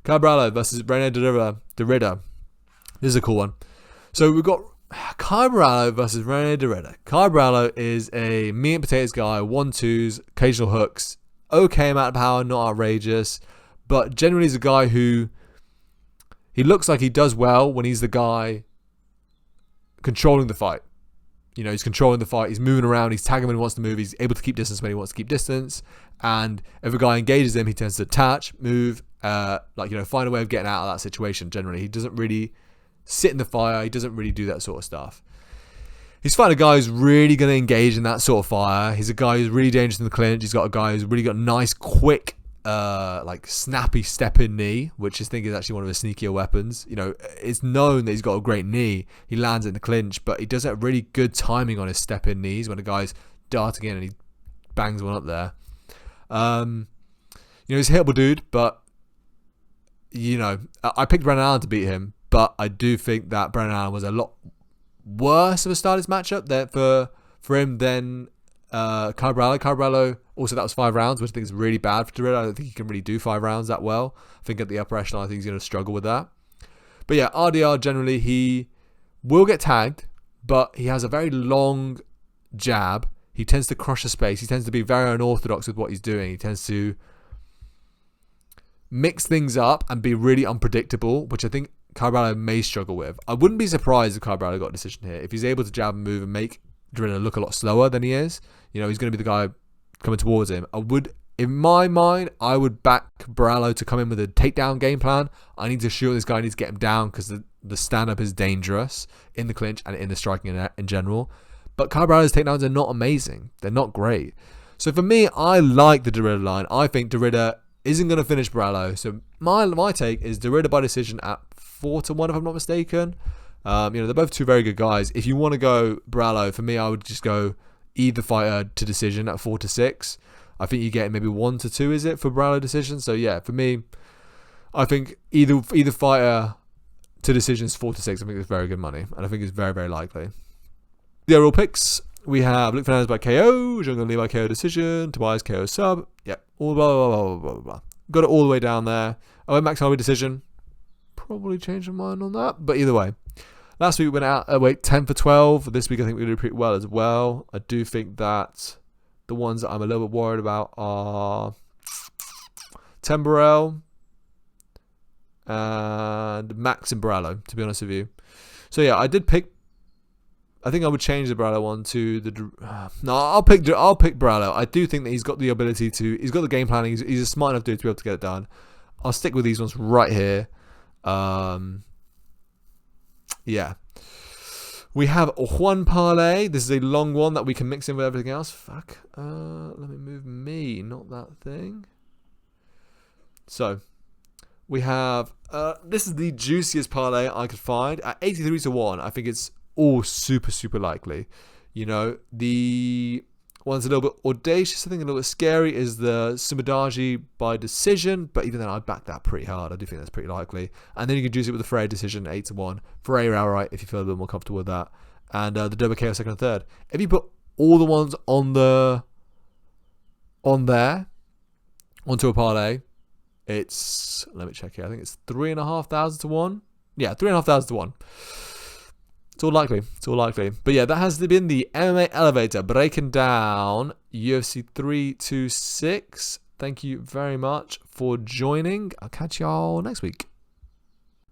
Caio Borralho versus Reinier de Ridder. This is a cool one. So we've got Caio Borralho versus Reinier de Ridder. Caio Borralho is a meat and potatoes guy, 1-2s, occasional hooks, okay amount of power, not outrageous, but generally he's a guy who he looks like he does well when he's the guy controlling the fight. You know, he's controlling the fight, he's moving around, he's tagging when he wants to move, he's able to keep distance when he wants to keep distance, and if a guy engages him, he tends to attach, move, find a way of getting out of that situation generally. He doesn't really sit in the fire, he doesn't really do that sort of stuff. He's fighting a guy who's really going to engage in that sort of fire. He's a guy who's really dangerous in the clinch. He's got a guy who's really got a nice, quick, snappy step-in knee, which I think is actually one of his sneakier weapons. You know, it's known that he's got a great knee. He lands it in the clinch, but he does have really good timing on his step-in knees when a guy's darting in and he bangs one up there. He's a hittable dude, but, I picked Brennan Allen to beat him, but I do think that Brennan Allen was a lot worse of a stylist matchup there for him than Caio Borralho. Caio Borralho, also that was 5 rounds, which I think is really bad for de Ridder. I don't think he can really do 5 rounds that well. I think at the upper echelon, I think he's going to struggle with that. But yeah, RDR generally, he will get tagged, but he has a very long jab. He tends to crush the space. He tends to be very unorthodox with what he's doing. He tends to mix things up and be really unpredictable, which I think Caio Borralho may struggle with. I wouldn't be surprised if Caio Borralho got a decision here. If he's able to jab and move and make de Ridder look a lot slower than he is, he's going to be the guy coming towards him. In my mind, I would back Borralho to come in with a takedown game plan. I need to shoot this guy, I need to get him down because the stand-up is dangerous in the clinch and in the striking in general. But Caio Borralho's takedowns are not amazing. They're not great. So for me, I like the de Ridder line. I think de Ridder isn't going to finish Borralho. So my take is de Ridder by decision at 4-1, if I'm not mistaken. They're both two very good guys. If you want to go Borralho, for me, I would just go either fighter to decision at 4-6. I think you get maybe 1-2, is it, for Borralho decision? So yeah, for me, I think either fighter to decision is 4-6. I think it's very good money, and I think it's very, very likely. The overall picks, we have Luke Fernandez by KO, Jungle Lee by KO decision, Tobias KO sub. Yep, all blah, blah, blah, blah, blah, blah. Got it all the way down there. I went Max Holloway decision. Probably changed my mind on that, but either way. Last week we went out 10 for 12. This week I think we did pretty well as well. I do think that the ones that I'm a little bit worried about are Timberell and Max and Borralho, to be honest with you. So yeah, I think I would change the Borralho one to the. I'll pick Borralho. I do think that he's got the ability to. He's got the game planning. He's a smart enough dude to be able to get it done. I'll stick with these ones right here. Yeah. We have one parlay. This is a long one that we can mix in with everything else. Fuck. Let me move me, not that thing. So, we have. This is the juiciest parlay I could find at 83-1. I think it's all super, super likely. The one's a little bit audacious, I think a little bit scary, is the Sumadaji by decision, but even then I back that pretty hard. I do think that's pretty likely. And then you can juice it with the Ferreira decision, 8-1. Ferreira outright if you feel a little more comfortable with that. And the Dober KO second and third. If you put all the ones on there onto a parlay, it's, let me check here, I think it's 3,500-1. Yeah, 3,500-1. It's all likely. But yeah, that has been the MMA Elevator breaking down UFC 326. Thank you very much for joining. I'll catch y'all next week.